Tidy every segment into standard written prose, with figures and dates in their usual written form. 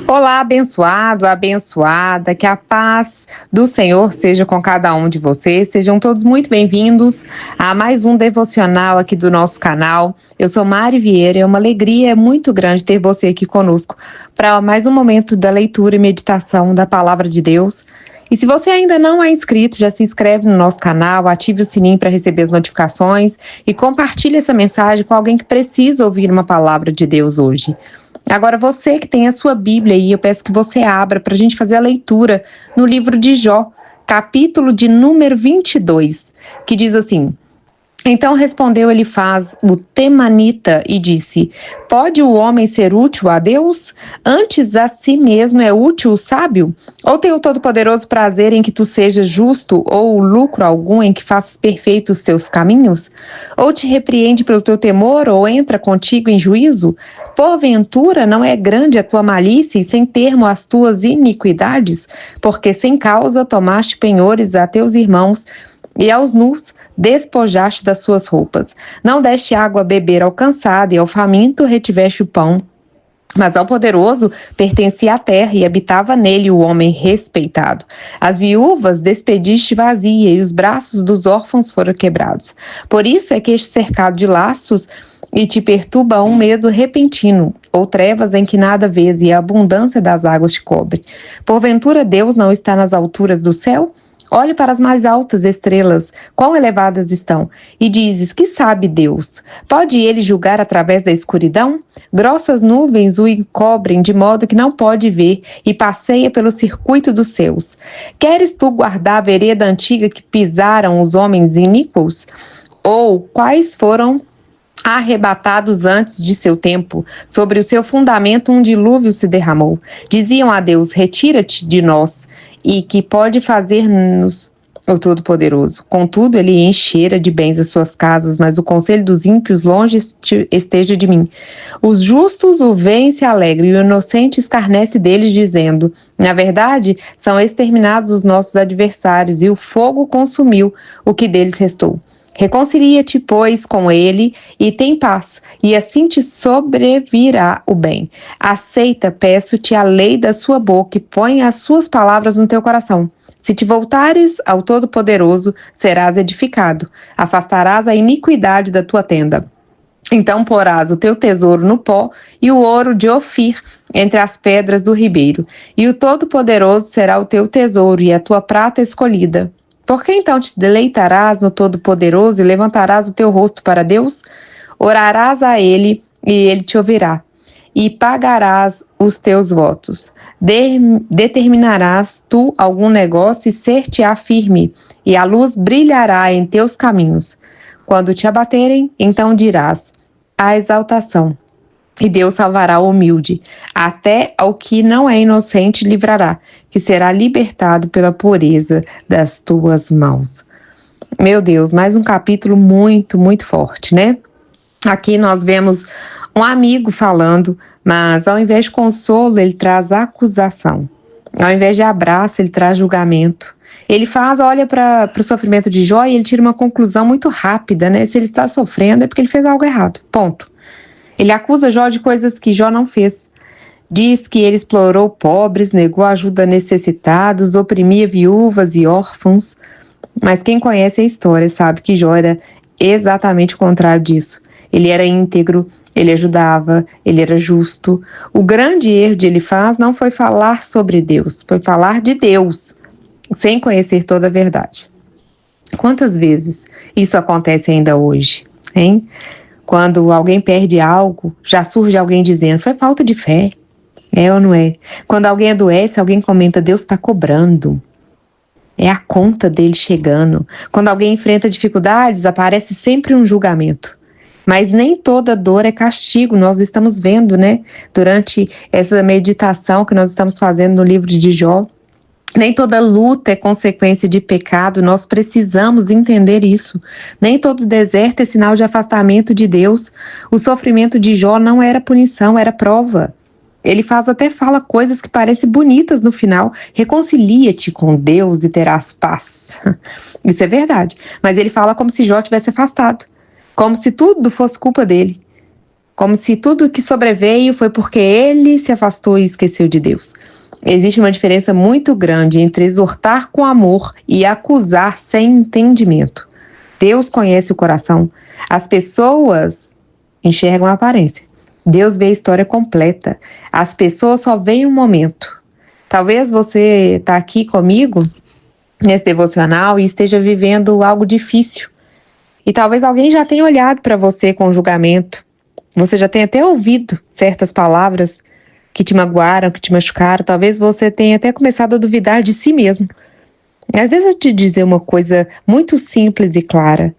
Olá, abençoado, abençoada, que a paz do Senhor seja com cada um de vocês. Sejam todos muito bem-vindos a mais um devocional aqui do nosso canal. Eu sou Mari Vieira, é uma alegria muito grande ter você aqui conosco para mais um momento da leitura e meditação da Palavra de Deus. E se você ainda não é inscrito, já se inscreve no nosso canal, ative o sininho para receber as notificações e compartilhe essa mensagem com alguém que precisa ouvir uma palavra de Deus hoje. Agora, você que tem a sua Bíblia aí, eu peço que você abra para a gente fazer a leitura no livro de Jó, capítulo de número 22, que diz assim: Então respondeu Elifaz, o temanita, e disse: Pode o homem ser útil a Deus? Antes a si mesmo é útil o sábio? Ou tem o todo-poderoso prazer em que tu sejas justo, ou lucro algum em que faças perfeitos os teus caminhos? Ou te repreende pelo teu temor, ou entra contigo em juízo? Porventura não é grande a tua malícia e sem termo as tuas iniquidades? Porque sem causa tomaste penhores a teus irmãos, e aos nus despojaste das suas roupas. Não deste água a beber ao cansado, e ao faminto retiveste o pão. Mas ao poderoso pertencia a terra, e habitava nele o homem respeitado. As viúvas despediste vazia, e os braços dos órfãos foram quebrados. Por isso é que este cercado de laços e te perturba um medo repentino, ou trevas em que nada vês, e a abundância das águas te cobre. Porventura Deus não está nas alturas do céu? Olhe para as mais altas estrelas, quão elevadas estão, e dizes: que sabe Deus? Pode ele julgar através da escuridão? Grossas nuvens o encobrem de modo que não pode ver, e passeia pelo circuito dos céus. Queres tu guardar a vereda antiga que pisaram os homens iníquos? Ou quais foram arrebatados antes de seu tempo? Sobre o seu fundamento um dilúvio se derramou. Diziam a Deus: retira-te de nós, e que pode fazer-nos o Todo-Poderoso. Contudo, ele enchera de bens as suas casas, mas o conselho dos ímpios longe esteja de mim. Os justos o veem e se alegram, e o inocente escarnece deles, dizendo: na verdade, são exterminados os nossos adversários, e o fogo consumiu o que deles restou. Reconcilia-te, pois, com ele, e tem paz, e assim te sobrevirá o bem. Aceita, peço-te, a lei da sua boca, e põe as suas palavras no teu coração. Se te voltares ao Todo-Poderoso, serás edificado. Afastarás a iniquidade da tua tenda. Então porás o teu tesouro no pó, e o ouro de Ofir entre as pedras do ribeiro. E o Todo-Poderoso será o teu tesouro, e a tua prata escolhida. Por que então te deleitarás no Todo-Poderoso e levantarás o teu rosto para Deus? Orarás a Ele, e Ele te ouvirá, e pagarás os teus votos. Determinarás tu algum negócio, e ser-te-á firme, e a luz brilhará em teus caminhos. Quando te abaterem, então dirás: a exaltação. E Deus salvará o humilde, até ao que não é inocente livrará, que será libertado pela pureza das tuas mãos. Meu Deus, mais um capítulo muito, muito forte, né? Aqui nós vemos um amigo falando, mas ao invés de consolo, ele traz acusação. Ao invés de abraço, ele traz julgamento. Ele olha para o sofrimento de Jó e ele tira uma conclusão muito rápida, né? Se ele está sofrendo é porque ele fez algo errado, ponto. Ele acusa Jó de coisas que Jó não fez. Diz que ele explorou pobres, negou ajuda a necessitados, oprimia viúvas e órfãos. Mas quem conhece a história sabe que Jó era exatamente o contrário disso. Ele era íntegro, ele ajudava, ele era justo. O grande erro de Elifaz não foi falar sobre Deus, foi falar de Deus, sem conhecer toda a verdade. Quantas vezes isso acontece ainda hoje, hein? Quando alguém perde algo, já surge alguém dizendo: foi falta de fé. É ou não é? Quando alguém adoece, alguém comenta: Deus está cobrando. É a conta dele chegando. Quando alguém enfrenta dificuldades, aparece sempre um julgamento. Mas nem toda dor é castigo. Nós estamos vendo, né? Durante essa meditação que nós estamos fazendo no livro de Jó. Nem toda luta é consequência de pecado, nós precisamos entender isso. Nem todo deserto é sinal de afastamento de Deus. O sofrimento de Jó não era punição, era prova. Ele fala coisas que parecem bonitas no final. Reconcilia-te com Deus e terás paz. Isso é verdade. Mas ele fala como se Jó tivesse afastado. Como se tudo fosse culpa dele. como se tudo que sobreveio foi porque ele se afastou e esqueceu de Deus. Existe uma diferença muito grande entre exortar com amor e acusar sem entendimento. Deus conhece o coração. As pessoas enxergam a aparência. Deus vê a história completa. As pessoas só veem um momento. Talvez você está aqui comigo nesse devocional e esteja vivendo algo difícil. E talvez alguém já tenha olhado para você com julgamento. Você já tenha até ouvido certas palavras que te magoaram, que te machucaram. Talvez você tenha até começado a duvidar de si mesmo. Às vezes eu te dizer uma coisa muito simples e clara.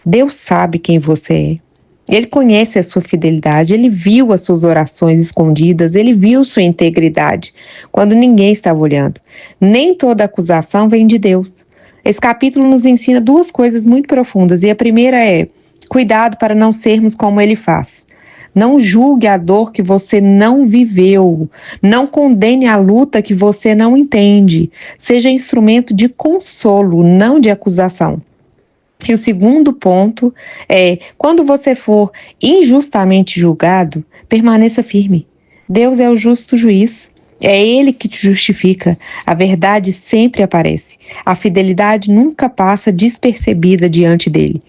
Deus sabe quem você é. Ele conhece a sua fidelidade, ele viu as suas orações escondidas, ele viu sua integridade, quando ninguém estava olhando. Nem toda acusação vem de Deus. Esse capítulo nos ensina duas coisas muito profundas, e a primeira é: cuidado para não sermos como ele faz. Não julgue a dor que você não viveu. Não condene a luta que você não entende. Seja instrumento de consolo, não de acusação. E o segundo ponto é: quando você for injustamente julgado, permaneça firme. Deus é o justo juiz. É Ele que te justifica. A verdade sempre aparece. A fidelidade nunca passa despercebida diante dele.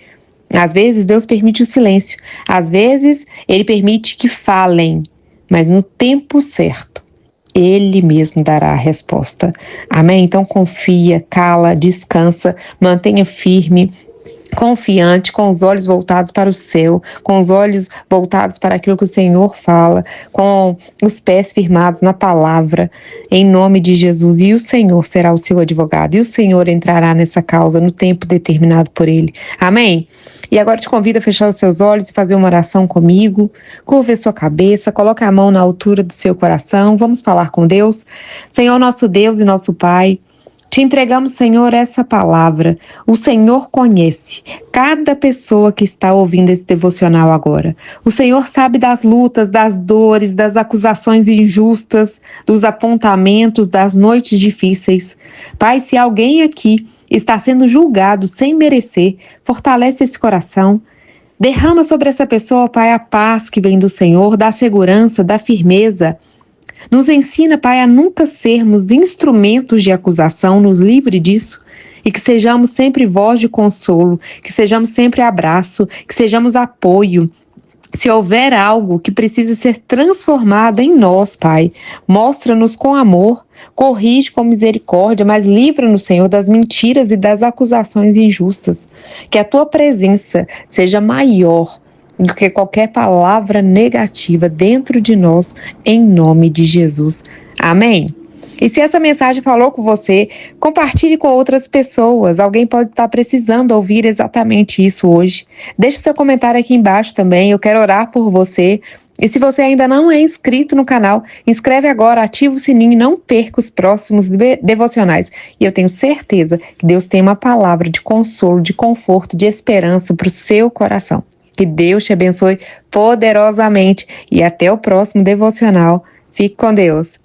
Às vezes Deus permite o silêncio, às vezes Ele permite que falem, mas no tempo certo, Ele mesmo dará a resposta. Amém? Então confia, cala, descansa, mantenha firme, confiante, com os olhos voltados para o céu, com os olhos voltados para aquilo que o Senhor fala, com os pés firmados na palavra, em nome de Jesus. E o Senhor será o seu advogado, e o Senhor entrará nessa causa no tempo determinado por Ele. Amém? E agora te convido a fechar os seus olhos e fazer uma oração comigo. Curva a sua cabeça, coloque a mão na altura do seu coração. Vamos falar com Deus. Senhor, nosso Deus e nosso Pai, te entregamos, Senhor, essa palavra. O Senhor conhece cada pessoa que está ouvindo esse devocional agora. O Senhor sabe das lutas, das dores, das acusações injustas, dos apontamentos, das noites difíceis. Pai, se alguém aqui está sendo julgado sem merecer, fortalece esse coração. Derrama sobre essa pessoa, Pai, a paz que vem do Senhor, da segurança, da firmeza. Nos ensina, Pai, a nunca sermos instrumentos de acusação, nos livre disso, e que sejamos sempre voz de consolo, que sejamos sempre abraço, que sejamos apoio. Se houver algo que precisa ser transformado em nós, Pai, mostra-nos com amor, corrige com misericórdia, mas livra-nos, Senhor, das mentiras e das acusações injustas. Que a Tua presença seja maior do que qualquer palavra negativa dentro de nós, em nome de Jesus. Amém? E se essa mensagem falou com você, compartilhe com outras pessoas. Alguém pode estar precisando ouvir exatamente isso hoje. Deixe seu comentário aqui embaixo também, eu quero orar por você. E se você ainda não é inscrito no canal, inscreve agora, ativa o sininho e não perca os próximos devocionais. E eu tenho certeza que Deus tem uma palavra de consolo, de conforto, de esperança para o seu coração. Que Deus te abençoe poderosamente e até o próximo devocional. Fique com Deus.